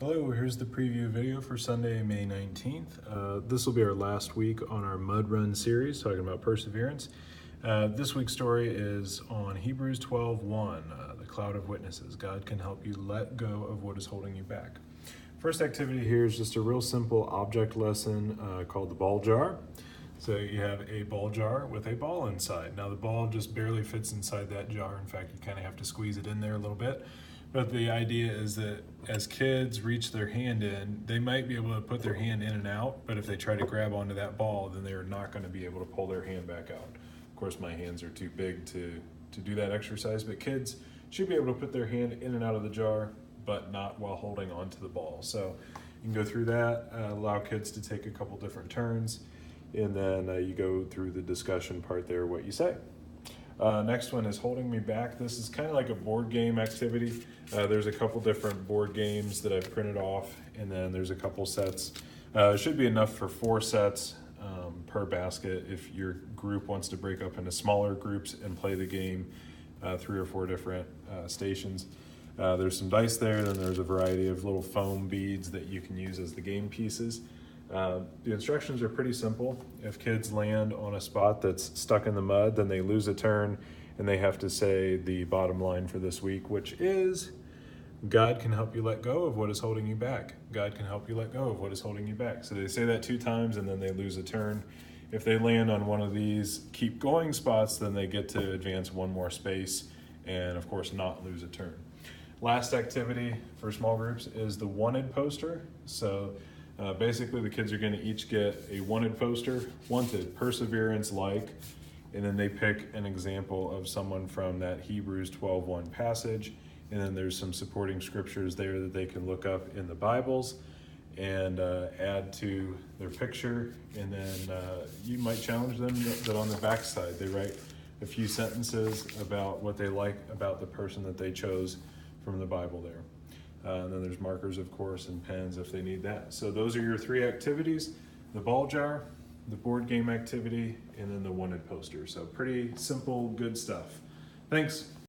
Hello, here's the preview video for Sunday, May 19th. This will be our last week on our Mud Run series, talking about perseverance. This week's story is on Hebrews 12:1, the cloud of witnesses. God can help you let go of what is holding you back. First activity here is just a real simple object lesson called the ball jar. So you have a ball jar with a ball inside. Now the ball just barely fits inside that jar. In fact, you kind of have to squeeze it in there a little bit. But the idea is that as kids reach their hand in, they might be able to put their hand in and out, but if they try to grab onto that ball, then they're not going to be able to pull their hand back out. Of course, my hands are too big to do that exercise, but kids should be able to put their hand in and out of the jar, but not while holding onto the ball. So you can go through that, allow kids to take a couple different turns, and then you go through the discussion part there, what you say. Next one is Holding Me Back. This is kind of like a board game activity. There's a couple different board games that I've printed off, and then there's a couple sets. It should be enough for 4 sets per basket if your group wants to break up into smaller groups and play the game 3 or 4 different stations. There's some dice there, then there's a variety of little foam beads that you can use as the game pieces. The instructions are pretty simple. If kids land on a spot that's stuck in the mud, then they lose a turn and they have to say the bottom line for this week, which is, God can help you let go of what is holding you back. God can help you let go of what is holding you back. So they say that 2 times and then they lose a turn. If they land on one of these keep going spots, then they get to advance 1 more space and of course not lose a turn. Last activity for small groups is the wanted poster. So basically the kids are going to each get a wanted poster, wanted, perseverance, like, and then they pick an example of someone from that Hebrews 12:1 passage, and then there's some supporting scriptures there that they can look up in the Bibles and add to their picture, and then you might challenge them that on the backside they write a few sentences about what they like about the person that they chose from the Bible there. And then there's markers, of course, and pens if they need that. So those are your 3 activities: the ball jar, the board game activity, and then the wanted poster. So pretty simple, good stuff. Thanks.